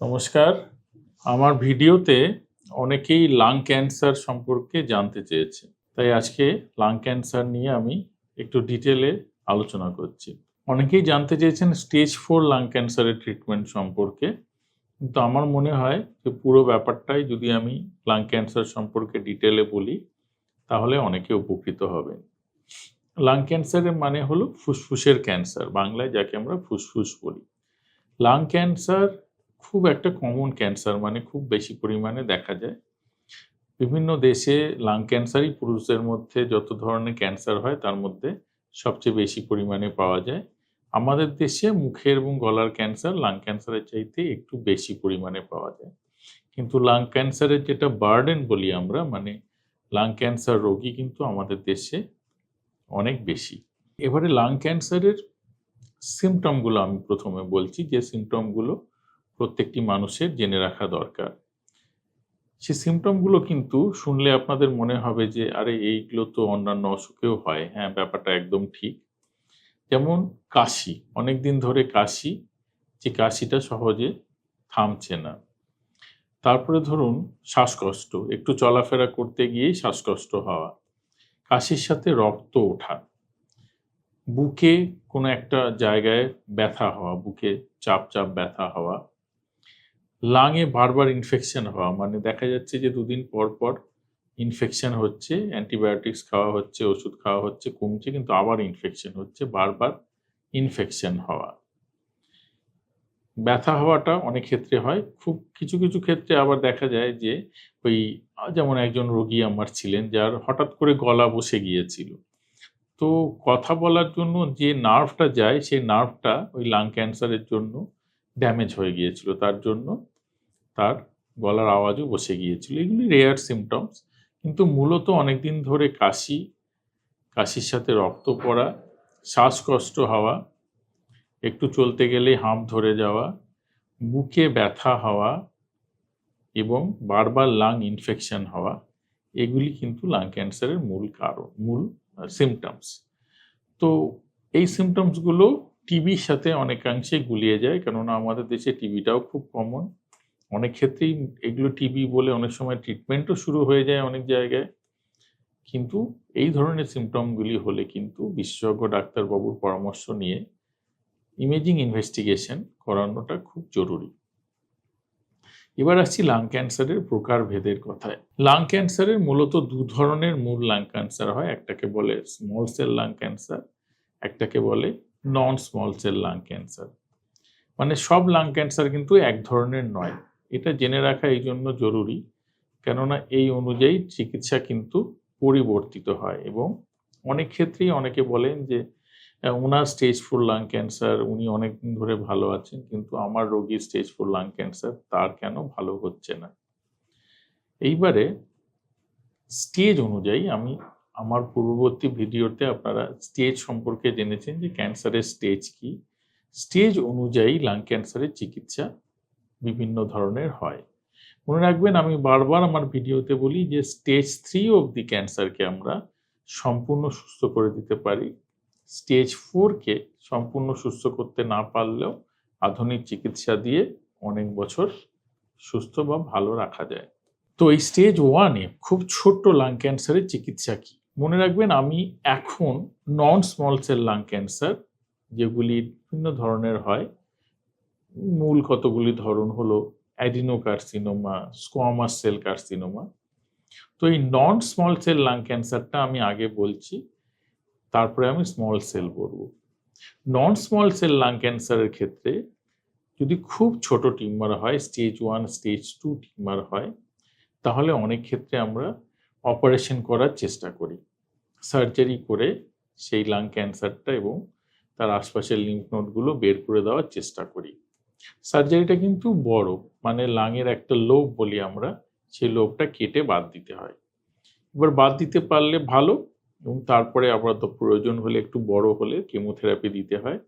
নমস্কার। আমার ভিডিওতে অনেকেই লাং ক্যান্সার সম্পর্কে জানতে চেয়েছে। তাই আজকে লাং ক্যান্সার নিয়ে আমি একটু ডিটেইলে আলোচনা করছি। অনেকেই জানতে চেয়েছেন স্টেজ 4 লাং ক্যান্সারের ট্রিটমেন্ট সম্পর্কে। কিন্তু আমার মনে হয় যে পুরো ব্যাপারটাই যদি আমি লাং ক্যান্সার সম্পর্কে ডিটেইলে বলি, তাহলে অনেকে উপকৃত হবেন। লাং ক্যান্সারের মানে হলো ফুসফুসের ক্যান্সার। বাংলায় যাকে আমরা ফুসফুস বলি। লাং ক্যান্সার খুব একটা কমন ক্যান্সার, মানে খুব বেশি পরিমাণে দেখা যায়। বিভিন্ন দেশে লাং ক্যান্সারই পুরুষদের মধ্যে যত ধরনের ক্যান্সার হয় তার মধ্যে সবচেয়ে বেশি পরিমাণে পাওয়া যায়। আমাদের দেশে মুখের এবং গলার ক্যান্সার লাং ক্যান্সারের চাইতে একটু বেশি পরিমাণে পাওয়া যায়। কিন্তু লাং ক্যান্সারের যেটা বার্ডেন বলি আমরা, মানে লাং ক্যান্সার রোগী কিন্তু আমাদের দেশে অনেক বেশি। এবারে লাং ক্যান্সারের সিম্পটমগুলো আমি প্রথমে বলছি, যে সিম্পটমগুলো প্রত্যেকটি মানুষের জেনে রাখা দরকার। সেই সিম্পটমগুলো কিন্তু শুনলে আপনাদের মনে হবে যে আরে এইগুলো তো অন্যান্য অসুখেও হয়। হ্যাঁ, ব্যাপারটা একদম ঠিক। যেমন কাশি, অনেকদিন ধরে কাশি, যে কাশিটা সহজে থামছে না। তারপরে ধরুন শ্বাসকষ্ট, একটু চলাফেরা করতে গিয়েই শ্বাসকষ্ট হওয়া, কাশির সাথে রক্ত ওঠা, বুকে কোনো একটা জায়গায় ব্যথা হওয়া, বুকে চাপ চাপ ব্যথা হওয়া, লাংয়ে বারবার ইনফেকশন হওয়া, মানে দেখা যাচ্ছে যে দুদিন পর পর ইনফেকশন হচ্ছে, অ্যান্টিবায়োটিক্স খাওয়া হচ্ছে, ওষুধ খাওয়া হচ্ছে, কমছে, কিন্তু আবার ইনফেকশন হচ্ছে, বারবার ইনফেকশন হওয়া। ব্যথা হওয়াটা অনেক ক্ষেত্রে হয়। খুব কিছু কিছু ক্ষেত্রে আবার দেখা যায় যে ওই যেমন একজন রোগী আমার ছিলেন যার হঠাৎ করে গলা বসে গিয়েছিল। তো কথা বলার জন্য যে নার্ভটা যায় সেই নার্ভটা ওই লাং ক্যান্সারের জন্য ড্যামেজ হয়ে গিয়েছিল। তার জন্য তার গলার আওয়াজও বসে গিয়েছিল। এগুলি রেয়ার সিম্পটমস। কিন্তু মূলত অনেকদিন ধরে কাশি, কাশির সাথে রক্ত পড়া, শ্বাসকষ্ট হওয়া, একটু চলতে গেলেই হাঁপ ধরে যাওয়া, বুকে ব্যথা হওয়া এবং বারবার লাং ইনফেকশন হওয়া, এগুলি কিন্তু লাং ক্যান্সারের মূল কারণ, মূল সিম্পটমস। তো এই সিম্পটমসগুলো টিবির সাথে অনেকাংশে গুলিয়ে যায়, কেননা আমাদের দেশে টিবিটাও খুব কমন। অনেক ক্ষেত্রেই এগুলো টিবি বলে অনেক সময় ট্রিটমেন্টও শুরু হয়ে যায় অনেক জায়গায়। কিন্তু এই ধরনের সিম্পটমগুলি হলে কিন্তু বিশেষজ্ঞ ডাক্তারবাবুর পরামর্শ নিয়ে ইমেজিং ইনভেস্টিগেশন করানোটা খুব জরুরি। এবার আসছি লাং ক্যান্সারের প্রকারভেদের কথায়। লাং ক্যান্সারের মূলত দু ধরনের মূল লাং ক্যান্সার হয়। একটাকে বলে স্মল সেল লাং ক্যান্সার, একটাকে বলে non small cell lung cancer. মানে সব লাং ক্যান্সার কিন্তু এক ধরনের নয়। এটা জেনে রাখা এই জন্য জরুরি, কেননা এই অনুযায়ী চিকিৎসা কিন্তু পরিবর্তিত হয় এবং অনেক ক্ষেত্রেই অনেকে বলেন যে উনার স্টেজ 4 লাং ক্যান্সার, উনি অনেকদিন ধরে ভালো আছেন, কিন্তু আমার রোগীর স্টেজ 4 লাং ক্যান্সার, তার কেন ভালো হচ্ছে না। এইবারে স্টেজ অনুযায়ী আমি আমার পূর্ববর্তী ভিডিওতে আপনারা স্টেজ সম্পর্কে জেনেছেন যে ক্যান্সারের স্টেজ কি। স্টেজ অনুযায়ী লাং ক্যান্সারের চিকিৎসা বিভিন্ন ধরনের হয়। মনে রাখবেন, আমি বারবার আমার ভিডিওতে বলি যে স্টেজ 3 অবধি ক্যান্সারকে আমরা সম্পূর্ণ সুস্থ করে দিতে পারি। স্টেজ 4 কে সম্পূর্ণ সুস্থ করতে না পারলেও আধুনিক চিকিৎসা দিয়ে অনেক বছর সুস্থ বা ভালো রাখা যায়। তো এই স্টেজ 1 এ খুব ছোট্ট লাং ক্যান্সারের চিকিৎসা কি? মনে রাখবেন, আমি এখন non small cell lung cancer, যেগুলি বিভিন্ন ধরনের হয়, মূল কতগুলি ধরন হলো অ্যাডিনোকার্সিনোমা, স্কোয়ামাস সেল কার্সিনোমা। তো এই নন স্মল সেল লাং ক্যান্সারটা আমি আগে বলছি, তারপরে আমি স্মল সেল বলবো। নন স্মল সেল লাং ক্যান্সারের ক্ষেত্রে যদি খুব ছোট টিউমার হয়, স্টেজ 1, স্টেজ 2 টিউমার হয়, তাহলে অনেক ক্ষেত্রে আমরা অপারেশন করার চেষ্টা করি। সার্জারি করে সেই লাং ক্যান্সারটা এবং তার আশপাশের লিম্ফ নোডগুলো বের করে দেওয়ার চেষ্টা করি। সার্জারিটা কিন্তু বড়, মানে লাংয়ের একটা লোব বলি আমরা, সেই লোবটা কেটে বাদ দিতে হয়। এবার বাদ দিতে পারলে ভালো, এবং তারপরে আবার তো প্রয়োজন হলে একটু বড় হলে কেমোথেরাপি দিতে হয়।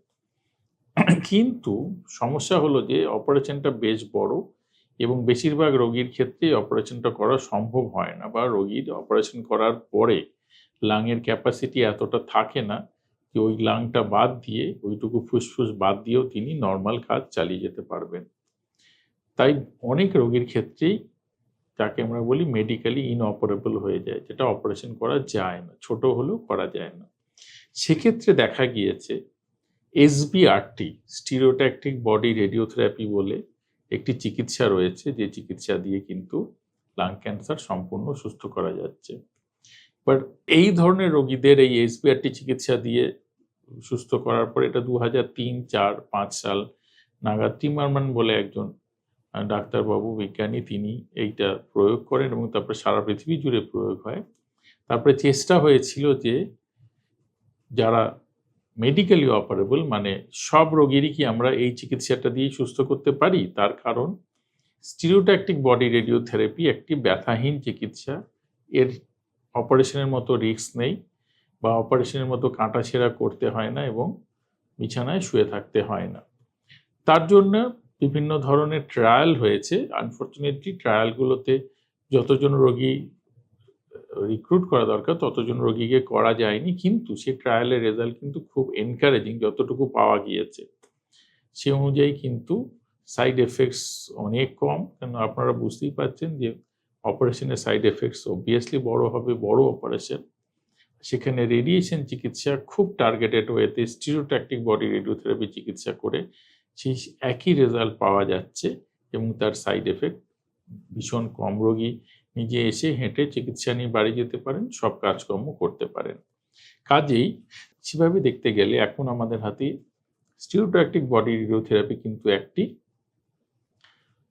কিন্তু সমস্যা হলো যে অপারেশনটা বেশ বড় এবং বেশিরভাগ রোগীর ক্ষেত্রেই অপারেশনটা করা সম্ভব হয় না, বা রোগীর অপারেশন করার পরে লাংয়ের ক্যাপাসিটি এতটা থাকে না যে ওই লাংটা বাদ দিয়ে, ওইটুকু ফুসফুস বাদ দিয়েও তিনি নরমাল কাজ চালিয়ে যেতে পারবেন। তাই অনেক রোগীর ক্ষেত্রেই যাকে আমরা বলি মেডিকেলি ইনঅপারেবল হয়ে যায়, যেটা অপারেশন করা যায় না, ছোট হলেও করা যায় না। সেক্ষেত্রে দেখা গিয়েছে এসবিআরটি, স্টিরিওট্যাকটিক বডি রেডিওথেরাপি বলে একটি চিকিৎসা রয়েছে, যে চিকিৎসা দিয়ে কিন্তু লাং ক্যান্সার সম্পূর্ণ সুস্থ করা যাচ্ছে। বাট এই ধরনের রোগীদের এই এসবিআরটি চিকিৎসা দিয়ে সুস্থ করার পর, এটা 2003, 4, 5 সাল নাগাদ টিমারম্যান বলে একজন ডাক্তারবাবু, বিজ্ঞানী, তিনি এইটা প্রয়োগ করেন এবং তারপরে সারা পৃথিবী জুড়ে প্রয়োগ হয়। তারপরে চেষ্টা হয়েছিল যে যারা মেডিকেলি অপারেবল, মানে সব রোগীরই কি আমরা এই চিকিৎসাটা দিয়ে সুস্থ করতে পারি? তার কারণ স্টিরিওট্যাকটিক বডি রেডিওথেরাপি একটি ব্যথাহীন চিকিৎসা। এর অপারেশনের মতো রিস্ক নেই, বা অপারেশনের মতো কাটাছেঁড়া করতে হয় না, এবং বিছানায় শুয়ে থাকতে হয় না। তার জন্য বিভিন্ন ধরনের ট্রায়াল হয়েছে। আনফরচুনেটলি ট্রায়ালগুলোতে যতজন রোগী রিক্রুট করা দরকার ততজন রোগীকে করা যায়নি, কিন্তু সেই ট্রায়ালের রেজাল্ট কিন্তু খুব এনকারেজিং যতটুকু পাওয়া গিয়েছে। সে অনুযায়ী কিন্তু সাইড এফেক্টস অনেক কম, কেন আপনারা বুঝতেই পারছেন যে অপারেশনের সাইড এফেক্টস অবভিয়াসলি বড় হবে, বড় অপারেশন। সেখানে রেডিয়েশন চিকিৎসা খুব টার্গেটেড ওয়েতে স্টিরিওট্যাকটিক বডি রেডিওথেরাপি চিকিৎসা করে সেই একই রেজাল্ট পাওয়া যাচ্ছে, এবং তার সাইড এফেক্ট ভীষণ কম। রোগী নিজে এসে হেঁটে চিকিৎসা নিয়ে বাড়ি যেতে পারেন, সব কাজকর্ম করতে পারেন। কাজেই সেভাবে দেখতে গেলে এখন আমাদের হাতে স্টিরিওট্যাকটিক বডি রেডিওথেরাপি কিন্তু একটি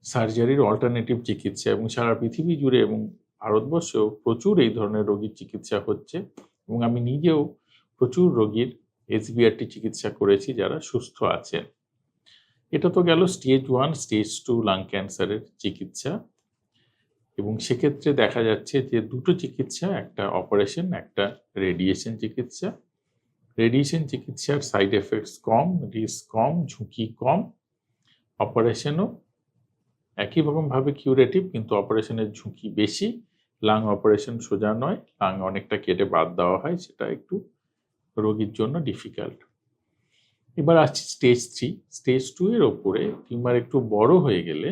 সার্জারির অল্টারনেটিভ চিকিৎসা, এবং সারা পৃথিবী জুড়ে এবং ভারতবর্ষেও প্রচুর এই ধরনের রোগীর চিকিৎসা হচ্ছে, এবং আমি নিজেও প্রচুর রোগীর এসবিআরটি চিকিৎসা করেছি যারা সুস্থ আছেন। এটা তো গেল স্টেজ 1, স্টেজ 2 লাং ক্যান্সারের চিকিৎসা, এবং সেক্ষেত্রে দেখা যাচ্ছে যে দুটো চিকিৎসা, একটা অপারেশন, একটা রেডিয়েশন চিকিৎসা। রেডিয়েশন চিকিৎসার সাইড এফেক্টস কম, রিস্ক কম, ঝুঁকি কম। অপারেশনও একই রকমভাবে কিউরেটিভ, কিন্তু অপারেশনের ঝুঁকি বেশি। লাং অপারেশন সোজা নয়, লাং অনেকটা কেটে বাদ দেওয়া হয়, সেটা একটু রোগীর জন্য ডিফিকাল্ট। এবার আসছি স্টেজ 3। স্টেজ 2 এর ওপরে টিউমার একটু বড় হয়ে গেলে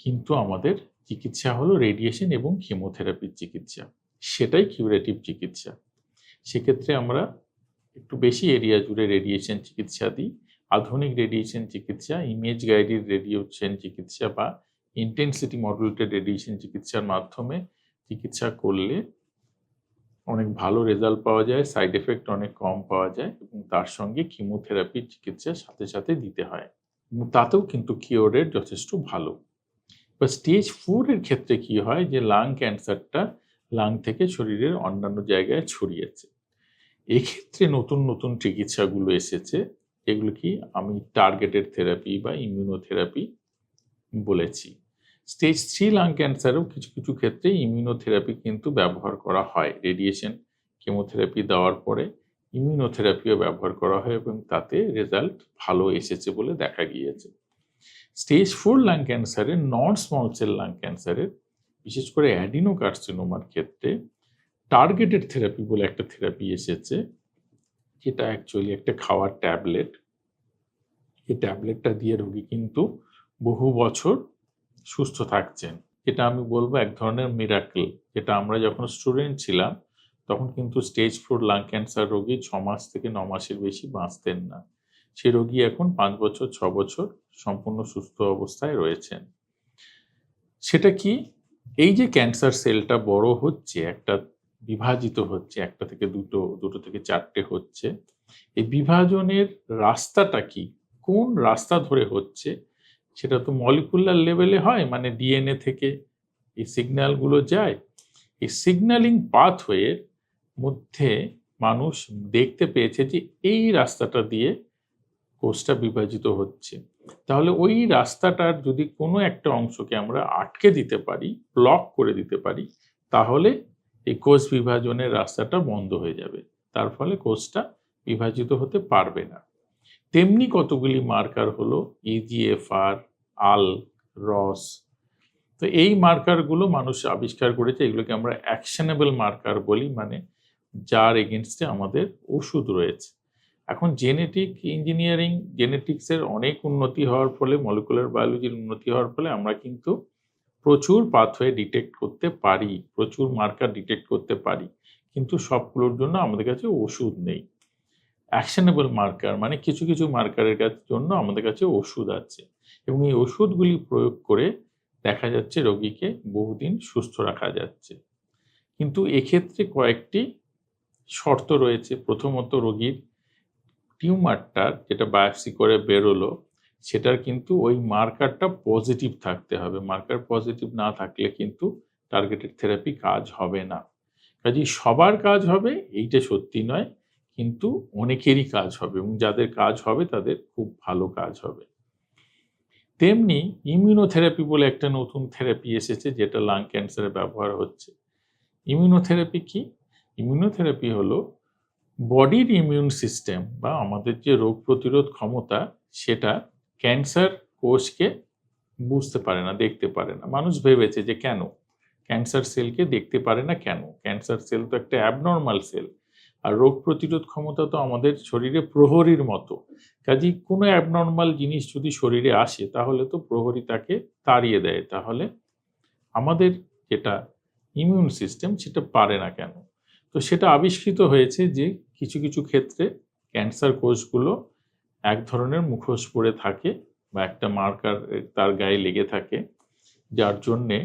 কিন্তু আমাদের চিকিৎসা হলো রেডিয়েশন এবং কেমোথেরাপির চিকিৎসা, সেটাই কিউরেটিভ চিকিৎসা। সেক্ষেত্রে আমরা একটু বেশি এরিয়া জুড়ে রেডিয়েশন চিকিৎসা দিই। আধুনিক রেডিয়েশন চিকিৎসা, ইমেজ গাইডেড রেডিয়েশন চিকিৎসা বা ইন্টেন্সিটি মডুলেটেড রেডিয়েশন চিকিৎসার মাধ্যমে চিকিৎসা করলে অনেক ভালো রেজাল্ট পাওয়া যায়, সাইড এফেক্ট অনেক কম পাওয়া যায়, এবং তার সঙ্গে কিমোথেরাপির চিকিৎসা সাথে সাথে দিতে হয়, এবং তাতেও কিন্তু কিওর রেট যথেষ্ট ভালো। বা স্টেজ 4 এর ক্ষেত্রে কি হয়, যে লাং ক্যান্সারটা লাং থেকে শরীরের অন্যান্য জায়গায় ছড়িয়েছে। এক্ষেত্রে নতুন নতুন চিকিৎসাগুলো এসেছে, এগুলো কি আমি টার্গেটেড থেরাপি বা ইমিউনোথেরাপি বলেছি। স্টেজ 3 লাং ক্যান্সারেও কিছু কিছু ক্ষেত্রে ইমিউনোথেরাপি কিন্তু ব্যবহার করা হয়। রেডিয়েশন কেমোথেরাপি দেওয়ার পরে ইমিউনোথেরাপিও ব্যবহার করা হয়, এবং তাতে রেজাল্ট ভালো এসেছে বলে দেখা গিয়েছে। স্টেজ 4 লাং ক্যান্সারের, নন স্মল সেল লাং ক্যান্সারের, বিশেষ করে অ্যাডিনোকার্সিনোমার ক্ষেত্রে টার্গেটেড থেরাপি বলে একটা থেরাপি এসেছে, যেটা অ্যাকচুয়ালি একটা খাওয়ার ট্যাবলেট। এই ট্যাবলেটটা দিয়ে রোগী কিন্তু বহু বছর সুস্থ থাকছেন, যেটা আমি বলবো এক ধরনের মিরাকেল। যেটা আমরা যখন স্টুডেন্ট ছিলাম তখন কিন্তু স্টেজ 4 লাং ক্যান্সার রোগী 6 মাস থেকে 9 মাসের বেশি বাঁচতেন না। সে রোগী এখন 5 বছর 6 বছর সম্পূর্ণ সুস্থ অবস্থায় রয়েছেন। সেটা কি, এই যে ক্যান্সার সেলটা বড় হচ্ছে, একটা বিভাজিত হচ্ছে, একটা থেকে দুটো, দুটো থেকে চারটে হচ্ছে, এই বিভাজনের রাস্তাটা কি, কোন রাস্তা ধরে হচ্ছে, সেটা তো মলিকুলার লেভেলে হয়, মানে ডিএনএ থেকে এই সিগন্যালগুলো যায়। এই সিগন্যালিং পাথওয়ের মধ্যে মানুষ দেখতে পেয়েছে যে এই রাস্তাটা দিয়ে কোষটা বিভাজিত হচ্ছে। তাহলে ওই রাস্তাটার যদি কোনো একটা অংশকে আমরা আটকে দিতে পারি, ব্লক করে দিতে পারি, তাহলে এই কোষ বিভাজনের রাস্তাটা বন্ধ হয়ে যাবে। তার ফলে কোষটা বিভাজিত হতে পারবে না। তেমনি কতগুলি মার্কার হলো ইজিএফআর, আল, রস। তো এই মার্কারগুলো মানুষ আবিষ্কার করেছে, এগুলোকে আমরা অ্যাকশনেবল মার্কার বলি, মানে যার এগেনস্টে আমাদের ওষুধ রয়েছে। এখন জেনেটিক ইঞ্জিনিয়ারিং, জেনেটিক্সের অনেক উন্নতি হওয়ার ফলে, মলিকুলার বায়োলজির উন্নতি হওয়ার ফলে আমরা কিন্তু প্রচুর পাথওয়ে ডিটেক্ট করতে পারি, প্রচুর মার্কার ডিটেক্ট করতে পারি, কিন্তু সবগুলোর জন্য আমাদের কাছে ওষুধ নেই। অ্যাকশনেবল মার্কার মানে কিছু কিছু মার্কারের জন্য আমাদের কাছে ওষুধ আছে, এবং এই ওষুধগুলি প্রয়োগ করে দেখা যাচ্ছে রোগীকে বহুদিন সুস্থ রাখা যাচ্ছে। কিন্তু এক্ষেত্রে কয়েকটি শর্ত রয়েছে। প্রথমত, রোগীর টিউমারটা যেটা বায়োপসি করে বেরোলো, সেটার কিন্তু ওই মার্কারটা পজিটিভ থাকতে হবে। মার্কার পজিটিভ না থাকলে কিন্তু টার্গেটেড থেরাপি কাজ হবে না। কাজেই সবার কাজ হবে এইটা সত্যি নয়, কিন্তু অনেকেরই কাজ হবে, এবং যাদের কাজ হবে তাদের খুব ভালো কাজ হবে। তেমনি ইমিউনোথেরাপি বলে একটা নতুন থেরাপি এসেছে, যেটা লাং ক্যান্সারে ব্যবহার হচ্ছে। ইমিউনোথেরাপি কি? ইমিউনোথেরাপি হলো বডির ইমিউন সিস্টেম বা আমাদের যে রোগ প্রতিরোধ ক্ষমতা, সেটা ক্যান্সার কোষকে বুঝতে পারে না, দেখতে পারে না। মানুষ ভেবেছে যে কেন ক্যান্সার সেলকে দেখতে পারে না, কেন? ক্যান্সার সেল তো একটা অ্যাবনর্মাল সেল, আর রোগ প্রতিরোধ ক্ষমতা তো আমাদের শরীরে প্রহরীর মতো। কাজেই কোনো অ্যাবনর্মাল জিনিস যদি শরীরে আসে, তাহলে তো প্রহরী তাকে তাড়িয়ে দেয়। তাহলে আমাদের যেটা ইমিউন সিস্টেম, সেটা পারে না কেন? তো সেটা আবিষ্কৃত হয়েছে যে কিছু কিছু ক্ষেত্রে ক্যান্সার কোষগুলো এক ধরনের মুখোশ পরে থাকে, বা একটা মার্কার তার গায়ে লেগে থাকে, যার জন্যে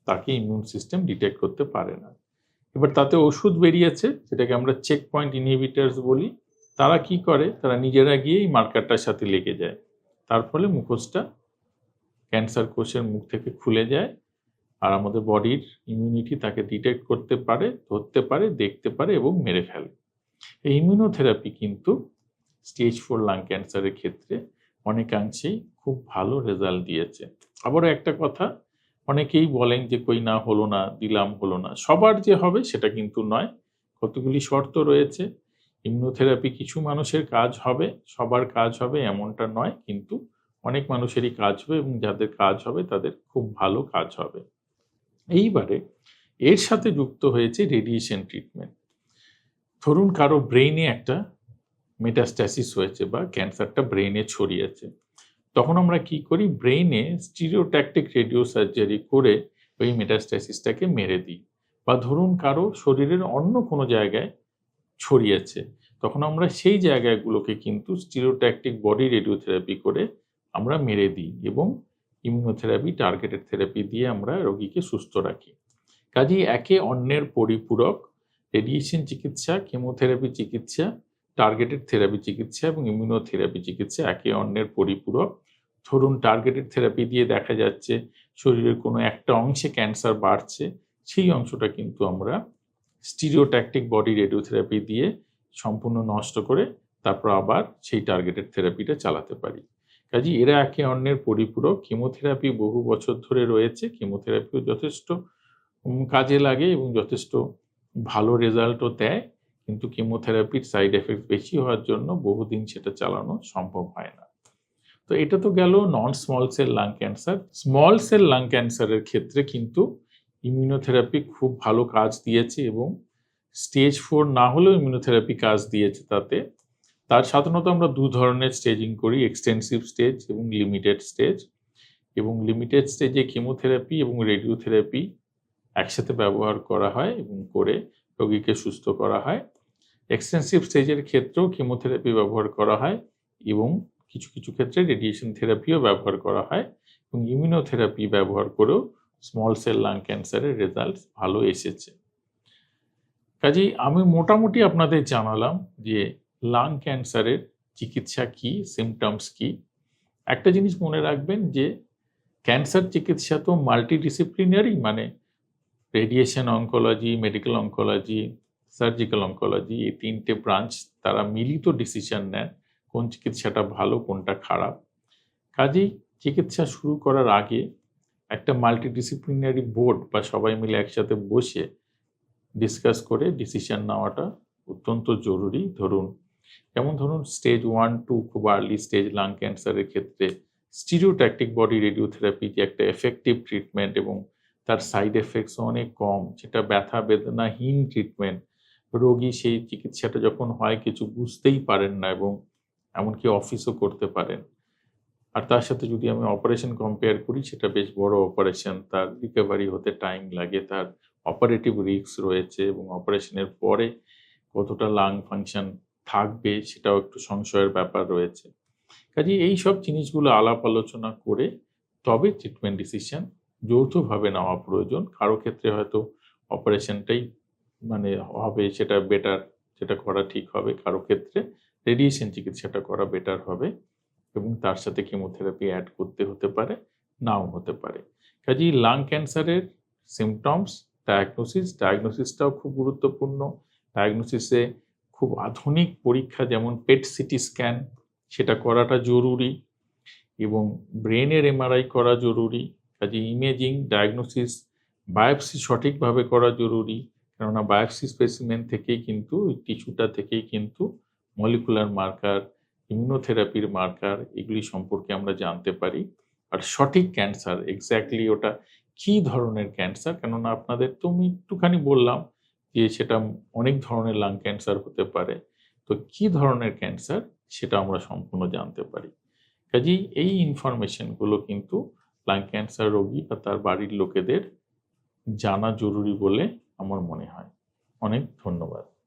তাকে ইমিউন সিস্টেম ডিটেক্ট করতে পারে না। এবার তাতে ওষুধ বেরিয়েছে, যেটাকে আমরা চেক পয়েন্ট ইনহিবিটার্স বলি। তারা কি করে? তারা নিজেরা গিয়েই মার্কারটার সাথে লেগে যায়। তার ফলে মুখোশটা ক্যান্সার কোষের মুখ থেকে খুলে যায়, আর আমাদের বডির ইমিউনিটি তাকে ডিটেক্ট করতে পারে, ধরতে পারে, দেখতে পারে এবং মেরে ফেলে। এই ইমিউনোথেরাপি কিন্তু স্টেজ 4 লাং ক্যান্সারের ক্ষেত্রে অনেকাংশেই খুব ভালো রেজাল্ট দিয়েছে। আবারও একটা কথা, অনেকেই বলেন যে কই না হলো না, দিলাম হলো না। সবার যে হবে সেটা কিন্তু নয়, কতগুলি শর্ত রয়েছে। ইমিউনোথেরাপি কিছু মানুষের কাজ হবে, সবার কাজ হবে এমনটা নয়, কিন্তু অনেক মানুষেরই কাজ হবে, এবং যাদের কাজ হবে তাদের খুব ভালো কাজ হবে। এইবারে এর সাথে যুক্ত হয়েছে রেডিয়েশন ট্রিটমেন্ট। ধরুন কারো ব্রেইনে একটা মেটাস্ট্যাসিস হয়েছে, বা ক্যান্সারটা ব্রেইনে ছড়িয়েছে। তখন আমরা কি করি? ব্রেইনে স্টিরিওট্যাকটিক রেডিও সার্জারি করে ওই মেটাস্ট্যাসিসটাকে মেরে দিই। বা ধরুন কারো শরীরের অন্য কোনো জায়গায় ছড়িয়েছে, তখন আমরা সেই জায়গাগুলোকে কিন্তু স্টিরিওট্যাকটিক বডি রেডিওথেরাপি করে আমরা মেরে দিই, এবং ইমিউনোথেরাপি, টার্গেটেড থেরাপি দিয়ে আমরা রোগীকে সুস্থ রাখি। কাজেই একে অন্যের পরিপূরক। রেডিয়েশন চিকিৎসা, কেমোথেরাপি চিকিৎসা, টার্গেটেড থেরাপি চিকিৎসা এবং ইমিউনোথেরাপি চিকিৎসা একে অন্যের পরিপূরক। ধরুন টার্গেটেড থেরাপি দিয়ে দেখা যাচ্ছে শরীরের কোনো একটা অংশে ক্যান্সার বাড়ছে, সেই অংশটা কিন্তু আমরা স্টিরিওট্যাকটিক বডি রেডিওথেরাপি দিয়ে সম্পূর্ণ নষ্ট করে তারপর আবার সেই টার্গেটেড থেরাপিটা চালাতে পারি। কাজেই এরা একে অন্যের পরিপূরক। কেমোথেরাপি বহু বছর ধরে রয়েছে, কেমোথেরাপিও যথেষ্ট কাজে লাগে এবং যথেষ্ট ভালো রেজাল্টও দেয়, কিন্তু কেমোথেরাপির সাইড এফেক্ট বেশি হওয়ার জন্য বহুদিন সেটা চালানো সম্ভব হয় না। তো এটা তো গেল non small cell lung cancer. Small cell lung ক্যান্সারের ক্ষেত্রে কিন্তু ইমিউনোথেরাপি খুব ভালো কাজ দিয়েছে, এবং স্টেজ 4 না হলেও ইমিউনোথেরাপি কাজ দিয়েছে তাতে। তার সাধারণত আমরা দু ধরনের স্টেজিং করি, এক্সটেন্সিভ স্টেজ এবং লিমিটেড স্টেজ। এবং লিমিটেড স্টেজে কেমোথেরাপি এবং রেডিওথেরাপি একসাথে ব্যবহার করা হয় এবং করে রোগীকে সুস্থ করা হয়। এক্সটেন্সিভ স্টেজের ক্ষেত্রেও কেমোথেরাপি ব্যবহার করা হয়, এবং কিছু কিছু ক্ষেত্রে রেডিয়েশন থেরাপিও ব্যবহার করা হয়, এবং ইমিউনোথেরাপি ব্যবহার করেও স্মল সেল লাং ক্যান্সারের রেজাল্ট ভালো এসেছে। কাজেই আমি মোটামুটি আপনাদের জানালাম যে লাং ক্যান্সারের চিকিৎসা কি, সিমটমস কি। একটা জিনিস মনে রাখবেন যে ক্যান্সার চিকিৎসা তো মাল্টিডিসিপ্লিনারি, মানে radiation oncology, medical oncology, surgical oncology, এই 3টে ব্রাঞ্চ তারা মিলিত ডিসিশন নেন কোন চিকিৎসাটা ভালো, কোনটা খারাপ। কাজেই চিকিৎসা শুরু করার আগে একটা মাল্টিডিসিপ্লিনারি বোর্ড বা সবাই মিলে একসাথে বসে ডিসকাস করে ডিসিশন নেওয়াটা অত্যন্ত জরুরি। যেমন স্টেজ 1-2 খুব আর্লি স্টেজ লাং ক্যান্সারের ক্ষেত্রে স্টিরিওট্যাকটিক বডি রেডিওথেরাপি যে একটা এফেক্টিভ ট্রিটমেন্ট, এবং তার সাইড এফেক্টসও অনেক কম, যেটা ব্যথা বেদনাহীন ট্রিটমেন্ট, রোগী সেই চিকিৎসাটা যখন হয় কিছু বুঝতেই পারেন না এবং এমনকি অফিসও করতে পারেন। আর তার সাথে যদি আমি অপারেশন কম্পেয়ার করি সেটা বেশ বড় অপারেশন। তার রিকভারি হতে টাইম লাগে, তার অপারেটিভ রিস্ক রয়েছে এবং অপারেশনের পরে কতটা লাং ফাংশন থাকবে সেটাও একটু সংশয়ের ব্যাপার রয়েছে। কাজেই এইসব জিনিসগুলো আলাপ আলোচনা করে তবে ট্রিটমেন্ট ডিসিশন যৌথভাবে নেওয়া প্রয়োজন। কারো ক্ষেত্রে হয়তো অপারেশনটাই মানে হবে সেটা বেটার, সেটা করা ঠিক হবে। কারো ক্ষেত্রে রেডিয়েশন চিকিৎসাটা করা বেটার হবে এবং তার সাথে কেমোথেরাপি এড করতে হতে পারে, নাও হতে পারে। কাজেই লাং ক্যান্সারের সিম্পটমস, ডায়াগনোসিসটাও খুব গুরুত্বপূর্ণ। ডায়াগনোসিসে খুব আধুনিক পরীক্ষা যেমন পেট সিটি স্ক্যান সেটা করাটা জরুরি এবং ব্রেনের এমআরআই করা জরুরি। কাজেই ইমেজিং, ডায়াগনোসিস, বায়োপসি সঠিকভাবে করা জরুরি। কেননা বায়োপসি স্পেসিমেন থেকেই কিন্তু ওই টিস্যুটা থেকেই কিন্তু মলিকুলার মার্কার, ইমিউনোথেরাপির মার্কার এগুলি সম্পর্কে আমরা জানতে পারি। আর সঠিক ক্যান্সার এক্সাক্টলি ওটা কী ধরনের ক্যান্সার, কেননা আপনাদের তো আমি একটুখানি বললাম যে সেটা অনেক ধরনের লাং ক্যান্সার হতে পারে। তো কী ধরনের ক্যান্সার সেটা আমরা সম্পূর্ণ জানতে পারি। কাজেই এই ইনফরমেশনগুলো কিন্তু লাং ক্যান্সার রোগী বা তার বাড়ির লোকেদের জানা জরুরি বলে আমার মনে হয়। অনেক ধন্যবাদ।